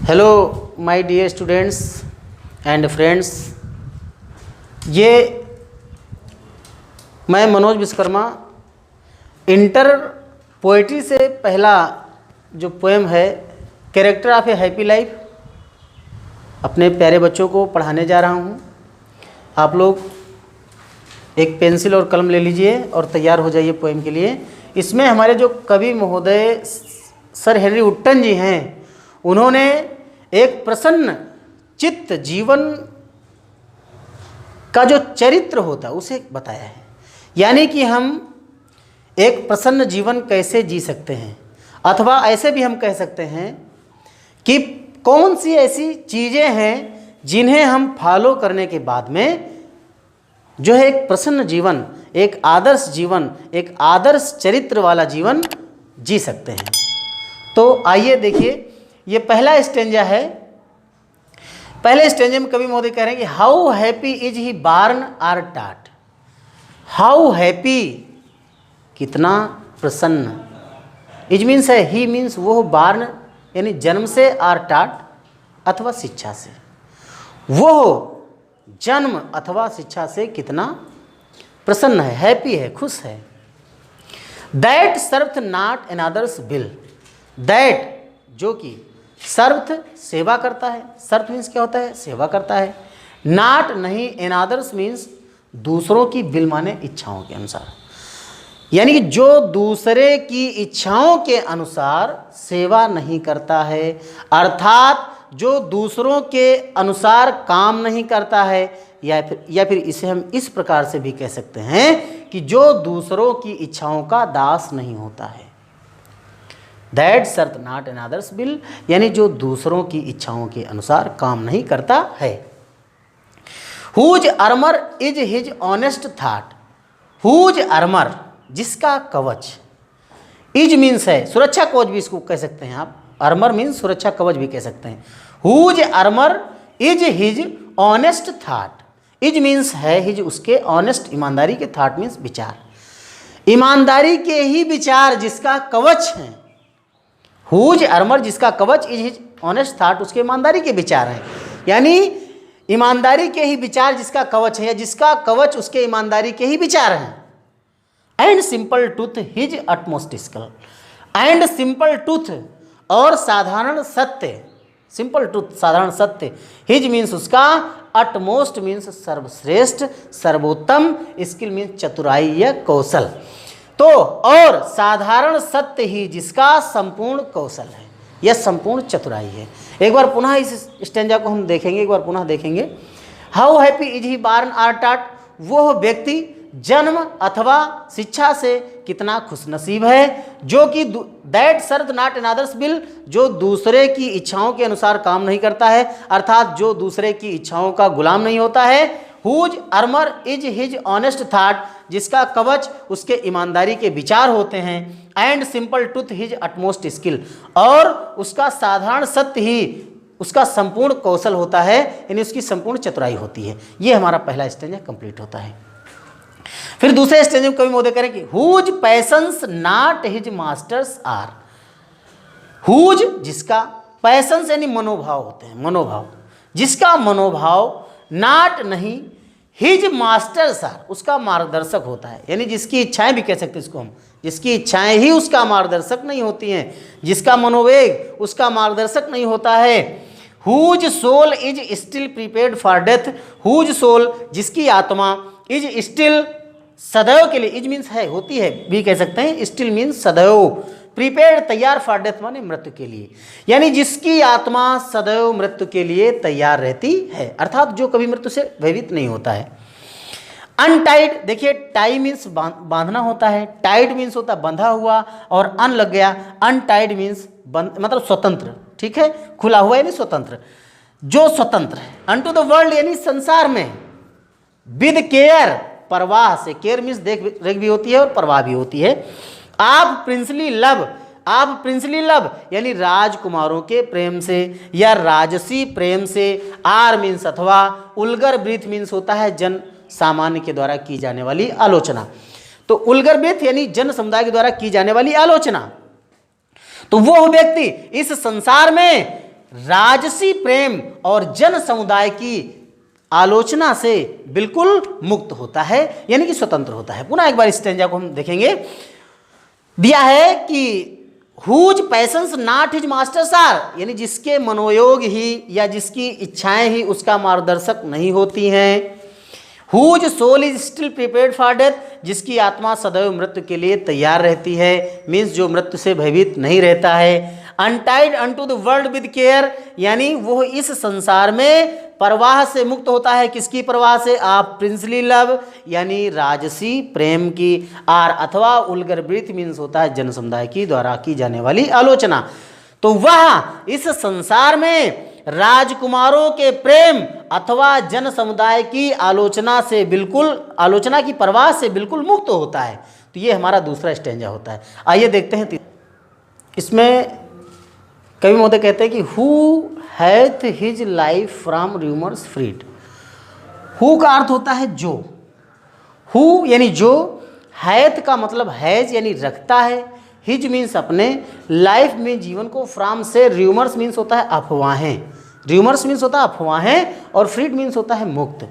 Hello my dear students and friends, ये मैं Manoj Vishwakarma inter poetry से पहला जो पोएम है character of A happy life अपने प्यारे बच्चों को पढ़ाने जा रहा हूँ। आप लोग एक पेंसिल और कलम ले लीजिए और तैयार हो जाइए पोएम के लिए। इसमें हमारे जो कवि महोदय सर हेनरी वुटन जी हैं, उन्होंने एक प्रसन्न चित्त जीवन का जो चरित्र होता है उसे बताया है, यानी कि हम एक प्रसन्न जीवन कैसे जी सकते हैं, अथवा ऐसे भी हम कह सकते हैं कि कौन सी ऐसी चीज़ें हैं जिन्हें हम फॉलो करने के बाद में जो है एक प्रसन्न जीवन, एक आदर्श जीवन, एक आदर्श चरित्र वाला जीवन जी सकते हैं। तो आइए देखिए, ये पहला स्टेंजा है। पहले स्टेंजे में कवि महोदय कह रहे हैं कि हाउ हैप्पी इज ही बार्न आर टाट। हाउ हैप्पी, कितना प्रसन्न। इज मीन्स है, ही मीन्स वो, बार्न यानी जन्म से, आर टाट अथवा शिक्षा से, वो जन्म अथवा शिक्षा से कितना प्रसन्न है, हैप्पी है, खुश है। That serveth not another's will. That जो कि सर्व्थ सेवा करता है। सर्व मीन्स क्या होता है? सेवा करता है। नॉट नहीं, अनदर्स मीन्स दूसरों की विल माने इच्छाओं के अनुसार, यानी कि जो दूसरे की इच्छाओं के अनुसार सेवा नहीं करता है, अर्थात जो दूसरों के अनुसार काम नहीं करता है, या फिर इसे हम इस प्रकार से भी कह सकते हैं कि जो दूसरों की इच्छाओं का दास नहीं होता है। दैट सर्थ नॉट अनदर्स विल, यानी जो दूसरों की इच्छाओं के अनुसार काम नहीं करता है। Whose armour is his honest thought. Whose armour, जिसका कवच। इज मीन्स है सुरक्षा कवच भी इसको कह सकते हैं आप। आर्मर मीन्स सुरक्षा कवच भी कह सकते हैं। Whose armour is his honest thought. Is means है हिज, उसके, ऑनेस्ट ईमानदारी के, थॉट मीन्स विचार, ईमानदारी के ही विचार जिसका कवच है। हुज आर्मर, जिसका कवच, इज हिज ऑनेस्ट थॉट, उसके ईमानदारी के विचार हैं, यानी ईमानदारी के ही विचार जिसका कवच है, या जिसका कवच उसके ईमानदारी के ही विचार हैं। And simple truth his utmost skill. And simple truth, और साधारण सत्य। सिंपल ट्रूथ, साधारण सत्य। हिज मीन्स उसका, अटमोस्ट मीन्स सर्वश्रेष्ठ, सर्वोत्तम, स्किल मीन्स चतुराई या कौशल। तो और साधारण सत्य ही जिसका संपूर्ण कौशल है, यह संपूर्ण चतुराई है। एक बार पुनः इस स्टेंजा को हम देखेंगे, एक बार पुनः देखेंगे। हाउ हैप्पी इज ही बार्न आर टाट। वह व्यक्ति जन्म अथवा शिक्षा से कितना खुशनसीब है, जो कि that serve not another's will, जो दूसरे की इच्छाओं के अनुसार काम नहीं करता है, अर्थात जो दूसरे की इच्छाओं का गुलाम नहीं होता है। Whose armour is his honest thought, जिसका कवच उसके ईमानदारी के विचार होते हैं। And simple truth his utmost skill, और उसका साधारण सत्य ही उसका संपूर्ण कौशल होता है, यानी उसकी संपूर्ण चतुराई होती है। ये हमारा पहला स्टेंजा कंप्लीट होता है। फिर दूसरे स्टेंज में कवि महोदय करें कि whose passions not his masters are. Whose, जिसका, पैशंस यानी मनोभाव होते हैं, मनोभाव, जिसका मनोभाव, नॉट नहीं, हिज मास्टर्स आर, उसका मार्गदर्शक होता है, यानी जिसकी इच्छाएं भी कह सकते हैं इसको हम, जिसकी इच्छाएं ही उसका मार्गदर्शक नहीं होती हैं, जिसका मनोवेग उसका मार्गदर्शक नहीं होता है। Whose soul is still prepared for death. Whose soul, जिसकी आत्मा, इज स्टिल, सदैव के लिए, इज मीन्स है, होती है भी कह सकते हैं, स्टिल मीन्स सदैव, प्रिपेयर्ड तैयार, फॉर डेथ माने मृत्यु के लिए, यानी जिसकी आत्मा सदैव मृत्यु के लिए तैयार रहती है, अर्थात जो कभी मृत्यु से भयभीत नहीं होता है। अनटाइड, देखिए टाई मीन्स बांधना होता है, टाइड मीन्स होता है बंधा हुआ, और अन लग गया, अनटाइड मीन्स मतलब स्वतंत्र, ठीक है, खुला हुआ यानी स्वतंत्र, जो स्वतंत्र है। अनटू द वर्ल्ड यानी संसार में, विद केयर, परवाह से, केयर मीन्स देख रेख भी होती है और परवाह भी होती है। आप प्रिंसली लव, आप प्रिंसली लव यानी राजकुमारों के प्रेम से या राजसी प्रेम से। आर मीन्स अथवा, उल्गर ब्रीथ मीन्स होता है जन सामान्य के द्वारा की जाने वाली आलोचना। तो उल्गर ब्रीथ यानी जन समुदाय के द्वारा की जाने वाली आलोचना। तो वो व्यक्ति इस संसार में राजसी प्रेम और जन समुदाय की आलोचना से बिल्कुल मुक्त होता है, यानी कि स्वतंत्र होता है। पुनः एक बार इस स्टैंजा को हम देखेंगे। दिया है कि whose passions not his masters are, यानी जिसके मनोयोग ही या जिसकी इच्छाएं ही उसका मार्गदर्शक नहीं होती हैं। Whose soul is still prepared for death, जिसकी आत्मा सदैव मृत्यु के लिए तैयार रहती है, मीन्स जो मृत्यु से भयभीत नहीं रहता है। Untied unto the world with care, यानी वो इस संसार में परवाह से मुक्त होता है। किसकी परवाह से? आप प्रिंसली लव, यानी राजसी प्रेम की। आर अथवा उल्गर ब्रीथ मीन्स होता है जन समुदाय की द्वारा की जाने वाली आलोचना। तो वह इस संसार में राजकुमारों के प्रेम अथवा जन समुदाय की आलोचना से बिल्कुल, आलोचना की परवाह से बिल्कुल मुक्त होता है। तो ये हमारा दूसरा स्टैंजा होता है। आइए देखते हैं। इसमें कवि महोदय कहते हैं कि who hath his life from rumours freed. Who का अर्थ होता है जो, हु यानी जो, हैथ का मतलब हैज यानी रखता है, हिज मीन्स अपने, लाइफ में जीवन को, फ्रॉम से, र्यूमर्स मीन्स होता है अफवाहें, र्यूमर्स मीन्स होता है अफवाहें, और फ्रीड मीन्स होता है मुक्त।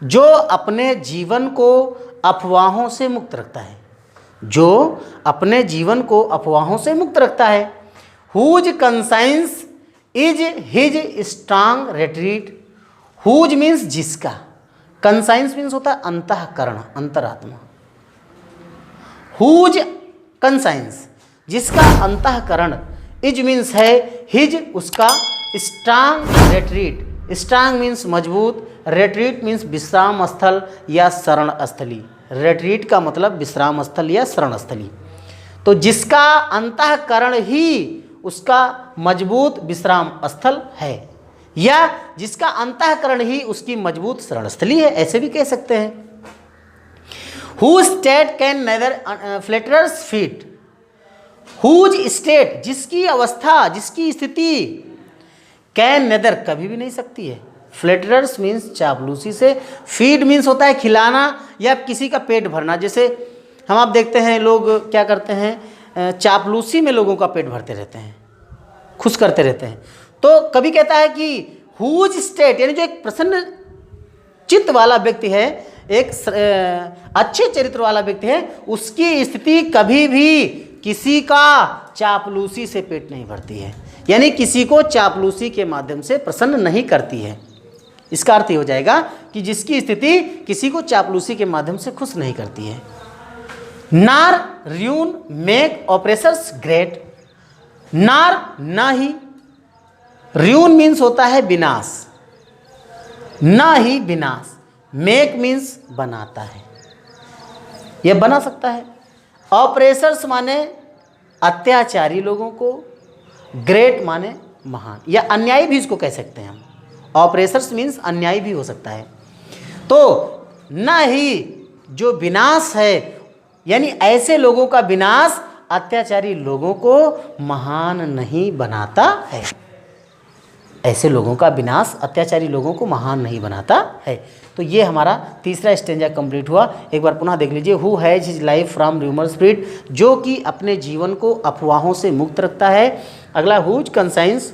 जो अपने जीवन को अफवाहों से मुक्त रखता है, जो अपने जीवन को अफवाहों से मुक्त रखता है। Whose conscience is his strong retreat. Whose means जिसका, कंसाइंस मीन्स होता है अंतःकरण, अंतरात्मा। हुज कंसाइंस जिसका अंतःकरण, इज मीन्स है हिज उसका, स्ट्रांग रिट्रीट, स्ट्रांग मीन्स मजबूत, रिट्रीट मीन्स विश्राम स्थल या शरण स्थली। रिट्रीट का मतलब विश्राम स्थल या शरण स्थली। तो जिसका अंतःकरण ही उसका मजबूत विश्राम स्थल है, या जिसका अंतःकरण ही उसकी मजबूत शरण स्थली है, ऐसे भी कह सकते हैं। Whose state can neither flatterers feed. Whose state जिसकी अवस्था, जिसकी स्थिति, कैन नेदर कभी भी नहीं सकती है, फ्लेटरर्स मीन्स चापलूसी से, फीड मीन्स होता है खिलाना या किसी का पेट भरना। जैसे हम आप देखते हैं लोग क्या करते हैं, चापलूसी में लोगों का पेट भरते रहते हैं, खुश करते रहते हैं। तो कभी कहता है कि हुज स्टेट यानी जो एक प्रसन्न चित्त वाला व्यक्ति है, एक अच्छे चरित्र वाला व्यक्ति है, उसकी स्थिति कभी भी किसी का चापलूसी से पेट नहीं भरती है, यानी किसी को चापलूसी के माध्यम से प्रसन्न नहीं करती है। इसका अर्थ ये हो जाएगा कि जिसकी स्थिति किसी को चापलूसी के माध्यम से खुश नहीं करती है। नार र्यून मेक ऑपरेशर्स ग्रेट। नार ना ही, र्यून मीन्स होता है विनाश, ना ही विनाश, मेक मीन्स बनाता है, यह बना सकता है। ऑपरेशर्स माने अत्याचारी लोगों को, ग्रेट माने महान या अन्यायी भी इसको कह सकते हैं हम। ऑपरेशर्स मीन्स अन्यायी भी हो सकता है। तो ना ही जो विनाश है, यानी ऐसे लोगों का विनाश अत्याचारी लोगों को महान नहीं बनाता है। ऐसे लोगों का विनाश अत्याचारी लोगों को महान नहीं बनाता है। तो ये हमारा तीसरा स्टेंजा कंप्लीट हुआ। एक बार पुनः देख लीजिए। Who has his life from rumours freed, जो कि अपने जीवन को अफवाहों से मुक्त रखता है। अगला whose conscience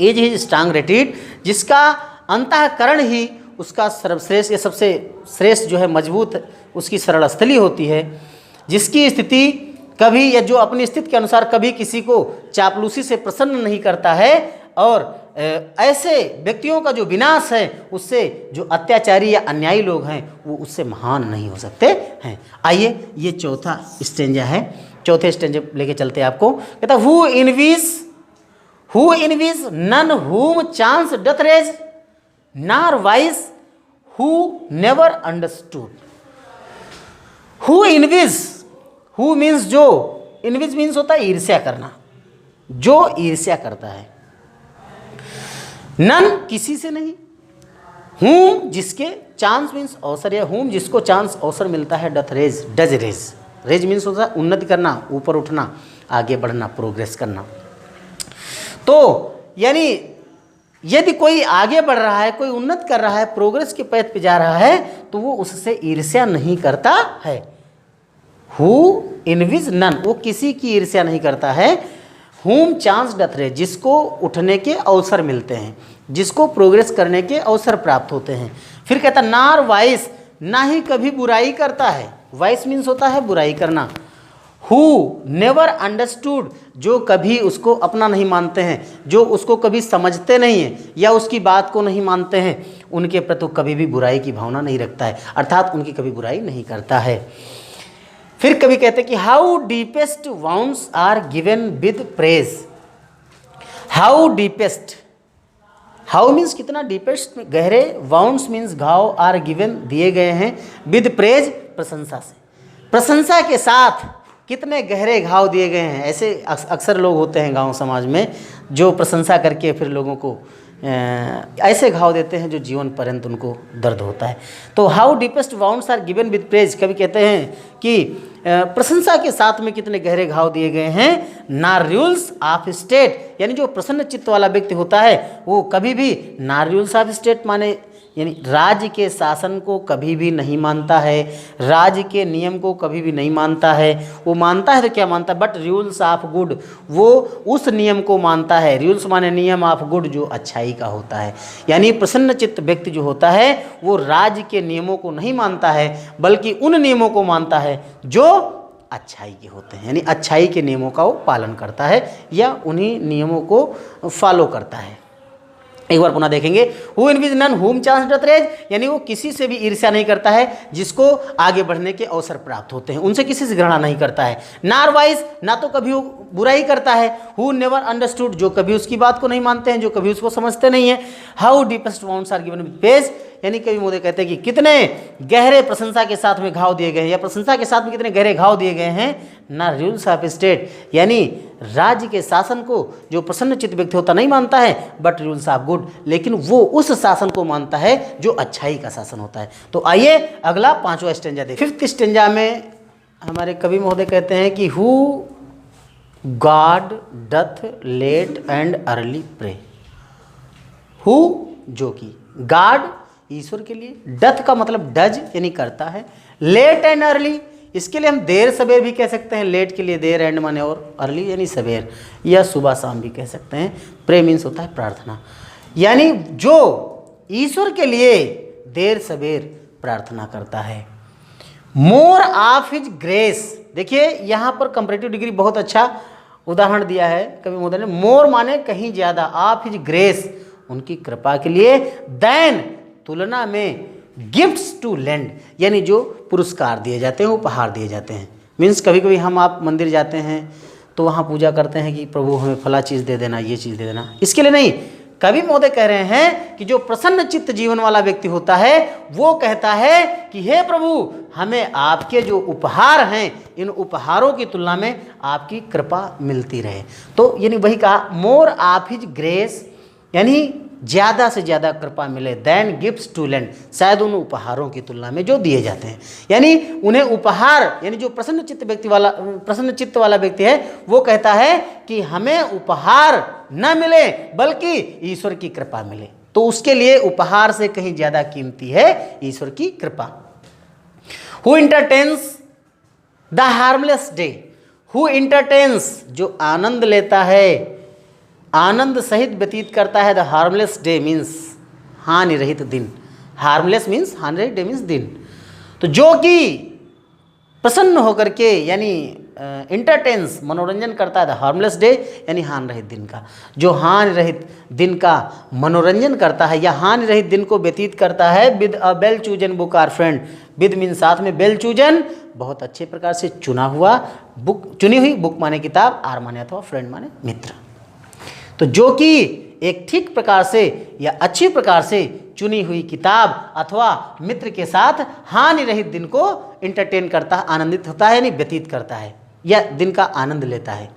is his strong retreat, जिसका अंतःकरण ही उसका सर्वश्रेष्ठ या सबसे श्रेष्ठ जो है मजबूत उसकी शरण स्थली होती है। जिसकी स्थिति कभी या जो अपनी स्थिति के अनुसार कभी किसी को चापलूसी से प्रसन्न नहीं करता है, और ऐसे व्यक्तियों का जो विनाश है उससे जो अत्याचारी या अन्यायी लोग हैं वो उससे महान नहीं हो सकते हैं। आइए ये चौथा स्टेंजा है, चौथे स्टेंजे लेके चलते हैं आपको। कहता who envies none whom chance doth raise, nor vice who never understood. Who envies, who means जो, इनवीज मीन्स होता है ईर्ष्या करना, जो ईर्ष्या करता है। नन किसी से नहीं, हुम जिसके, चांस मीन्स अवसर, या हुम जिसको चांस अवसर मिलता है, doth raise, does raise, raise means होता है उन्नति करना, ऊपर उठना, आगे बढ़ना, प्रोग्रेस करना। तो यानी यदि कोई आगे बढ़ रहा है, कोई उन्नत कर रहा है, प्रोग्रेस के पथ पे जा रहा है, तो वो उससे ईर्ष्या नहीं करता है। हु इनविज नन, वो किसी की ईर्ष्या नहीं करता है। whom chance doth raise, जिसको उठने के अवसर मिलते हैं, जिसको प्रोग्रेस करने के अवसर प्राप्त होते हैं। फिर कहता नार वाइस, ना ही कभी बुराई करता है, वाइस मीन्स होता है बुराई करना। हु नेवर अंडरस्टूड, जो कभी उसको अपना नहीं मानते हैं, जो उसको कभी समझते नहीं हैं या उसकी बात को नहीं मानते हैं, उनके प्रति कभी भी बुराई की भावना नहीं रखता है, अर्थात उनकी कभी बुराई नहीं करता है। फिर कभी कहते कि how deepest wounds are given with praise. How deepest, how means कितना, डीपेस्ट गहरे, वाउंड्स मीन्स घाव, आर गिवन दिए गए हैं, विद प्रेज प्रशंसा से, प्रशंसा के साथ कितने गहरे घाव दिए गए हैं। ऐसे अक्सर लोग होते हैं गांव समाज में जो प्रशंसा करके फिर लोगों को ऐसे घाव देते हैं जो जीवन पर्यंत उनको दर्द होता है। तो how deepest wounds are given with praise, कभी कहते हैं कि प्रशंसा के साथ में कितने गहरे घाव दिए गए हैं। नार रूल्स ऑफ स्टेट, यानी जो प्रसन्न चित्त वाला व्यक्ति होता है वो कभी भी, नार रूल्स ऑफ स्टेट माने यानी राज्य के शासन को कभी भी नहीं मानता है, राज्य के नियम को कभी भी नहीं मानता है। वो मानता है तो क्या मानता है, बट रूल्स ऑफ गुड, वो उस नियम को मानता है। रूल्स माने नियम, ऑफ गुड जो अच्छाई का होता है। यानी प्रसन्न चित्त व्यक्ति जो होता है वो राज्य के नियमों को नहीं मानता है, बल्कि उन नियमों को मानता है जो अच्छाई के होते हैं, यानी अच्छाई के नियमों का वो पालन करता है या उन्हीं नियमों को फॉलो करता है। एक बार पुनः देखेंगे, who इनविज none whom chance doth raise, यानी वो किसी से भी ईर्ष्या नहीं करता है जिसको आगे बढ़ने के अवसर प्राप्त होते हैं, उनसे किसी से घृणा नहीं करता है। नार वाइज, ना तो कभी वो बुराई करता है। हु नेवर अंडरस्टूड, जो कभी उसकी बात को नहीं मानते हैं, जो कभी उसको समझते नहीं है। How deepest wounds are given with praise, यानी कभी मोदी कहते हैं कि कितने गहरे प्रशंसा के साथ में घाव दिए गए हैं, या प्रशंसा के साथ में कितने गहरे घाव दिए गए हैं। ना रूल्स ऑफ स्टेट, यानी राज्य के शासन को जो प्रसन्न चित्त व्यक्ति होता नहीं मानता है, बट रूल्स ऑफ गुड, लेकिन वो उस शासन को मानता है जो अच्छाई का शासन होता है। तो आइए अगला 5वां स्टेंजा देखिए। 5th स्टेंजा में हमारे कवि महोदय कहते हैं कि who God doth late and early pray. Who, जो कि, गॉड ईश्वर के लिए, डथ का मतलब डज यानी करता है, लेट एंड अर्ली इसके लिए हम देर सवेर भी कह सकते हैं, लेट के लिए देर, एंड माने और, अर्ली यानी सवेर या सुबह शाम भी कह सकते हैं। प्रे मीन्स होता है प्रार्थना, यानी जो ईश्वर के लिए देर सवेर प्रार्थना करता है। मोर ऑफ हिज ग्रेस, देखिए यहाँ पर कंपैरेटिव डिग्री बहुत अच्छा उदाहरण दिया है कवि महोदय ने। मोर माने कहीं ज़्यादा, ऑफ हिज ग्रेस उनकी कृपा के लिए, देन तुलना में, गिफ्ट्स टू लेंड यानी जो पुरस्कार दिए जाते हैं, उपहार दिए जाते हैं। मीन्स कभी कभी हम आप मंदिर जाते हैं तो वहाँ पूजा करते हैं कि प्रभु हमें फला चीज़ दे देना, ये चीज़ दे देना, इसके लिए नहीं। कवि महोदय कह रहे हैं कि जो प्रसन्न चित्त जीवन वाला व्यक्ति होता है वो कहता है कि हे प्रभु, हमें आपके जो उपहार हैं, इन उपहारों की तुलना में आपकी कृपा मिलती रहे। तो यानी वही कहा, मोर ऑफ हिज ग्रेस, यानी ज़्यादा से ज़्यादा कृपा मिले, दैन गिफ्ट्स टू लैंड, शायद उन उपहारों की तुलना में जो दिए जाते हैं। यानी उन्हें उपहार, यानी जो प्रसन्न चित्त वाला व्यक्ति है वो कहता है कि हमें उपहार न मिले बल्कि ईश्वर की कृपा मिले। तो उसके लिए उपहार से कहीं ज़्यादा कीमती है ईश्वर की कृपा। Who entertains the harmless day, who entertains जो आनंद लेता है, आनंद सहित व्यतीत करता है, द हार्मलेस डे मीन्स हानि रहित दिन। हार्मलेस मीन्स हानि रहित, डे मीन्स दिन। तो जो कि प्रसन्न होकर के यानी इंटरटेन्स मनोरंजन करता है, द हार्मलेस डे यानी हानि रहित दिन का, जो हानि रहित दिन का मनोरंजन करता है या हानि रहित दिन को व्यतीत करता है, with a well chosen book or friend, with mean साथ में, वेल चूजन बहुत अच्छे प्रकार से चुना हुआ बुक, चुनी हुई, बुक माने किताब, आर माने अथवा फ्रेंड माने मित्र। तो जो कि एक ठीक प्रकार से या अच्छी प्रकार से चुनी हुई किताब अथवा मित्र के साथ हानि रहित दिन को इंटरटेन करता है, आनंदित होता है, यानी व्यतीत करता है या दिन का आनंद लेता है।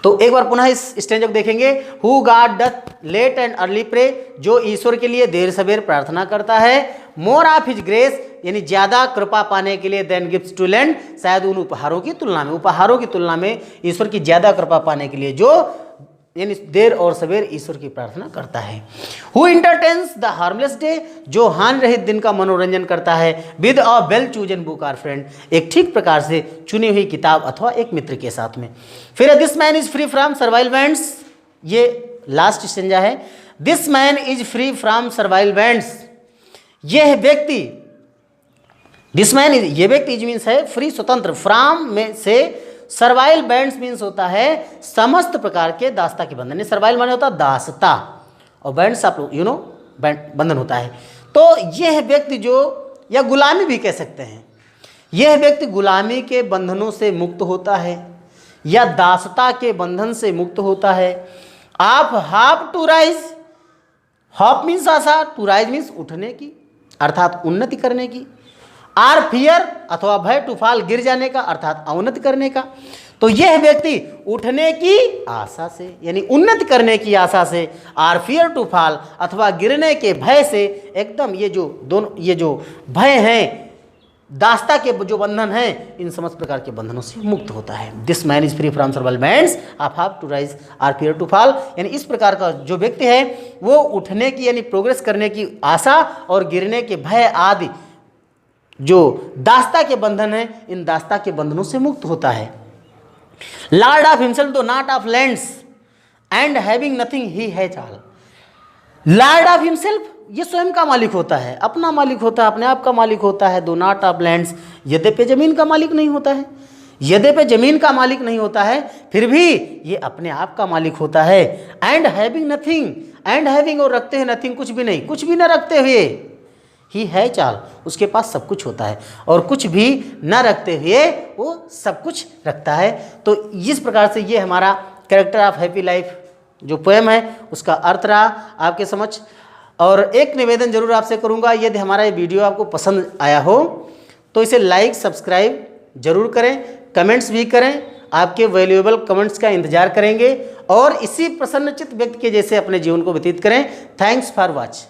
तो एक बार पुनः इस स्टेंज को देखेंगे। Who God doth late and early pray, जो ईश्वर के लिए देर सवेर प्रार्थना करता है। मोर ऑफ हिज ग्रेस, यानी ज़्यादा कृपा पाने के लिए, देन गिफ्ट्स टू लैंड, शायद उन उपहारों की तुलना में, उपहारों की तुलना में ईश्वर की ज़्यादा कृपा पाने के लिए जो यानी देर और सवेर ईश्वर की प्रार्थना करता है। Who entertains the harmless day, जो हानि रहित दिन का मनोरंजन करता है। With a well chosen book or friend, एक ठीक प्रकार से चुनी हुई किताब अथवा एक मित्र के साथ में। फिर this man is free from surveillance, ये लास्ट स्टेंजा है। This man is free from surveillance, यह व्यक्ति, दिस मैन इज, ये व्यक्ति इज मीन्स है फ्री स्वतंत्र, फ्रॉम में से सर्वाइल बैंड्स मीन्स होता है समस्त प्रकार के दासता के बंधन। सर्वाइल माने होता है दासता और बैंड्स आप यू नो बंधन होता है। तो यह व्यक्ति जो, या गुलामी भी कह सकते हैं, यह व्यक्ति गुलामी के बंधनों से मुक्त होता है या दासता के बंधन से मुक्त होता है। आप hope to rise, hope means आशा, टू राइज मीन्स उठने की अर्थात उन्नति करने की, आर फियर अथवा भय, टू फॉल गिर जाने का अर्थात अवनति करने का। तो यह व्यक्ति उठने की आशा से यानी उन्नति करने की आशा से, आर फियर टू फॉल अथवा गिरने के भय से, एकदम ये जो दोनों, ये जो भय हैं, दासता के जो बंधन हैं, इन समस्त प्रकार के बंधनों से मुक्त होता है। This man is free from servile bands of hope to rise or fear to fall, यानी इस प्रकार का जो व्यक्ति है वो उठने की यानी प्रोग्रेस करने की आशा और गिरने के भय आदि जो दासता के बंधन है, इन दासता के बंधनों से मुक्त होता है। लॉर्ड ऑफ हिमसेल्फ दो not of lands and having nothing he has all. Lord of himself, ये स्वयं का मालिक होता है, अपना मालिक होता है, अपने आप का मालिक होता है। दो नॉट ऑफ लैंड्स, यद्यपि जमीन का मालिक नहीं होता है, यद्यपि जमीन का मालिक नहीं होता है, फिर भी ये अपने आप का मालिक होता है। And having nothing, and having और रखते हैं नथिंग, कुछ भी नहीं, कुछ भी न रखते हुए, ही है चाल, उसके पास सब कुछ होता है और कुछ भी न रखते हुए वो सब कुछ रखता है। तो इस प्रकार से ये हमारा कैरेक्टर ऑफ हैप्पी लाइफ जो पोएम है उसका अर्थ रहा आपके समझ। और एक निवेदन जरूर आपसे करूँगा, यदि हमारा ये वीडियो आपको पसंद आया हो तो इसे लाइक सब्सक्राइब जरूर करें, कमेंट्स भी करें, आपके वैल्यूएबल कमेंट्स का इंतजार करेंगे और इसी प्रसन्नचित्त व्यक्ति के जैसे अपने जीवन को व्यतीत करें। Thanks for watch.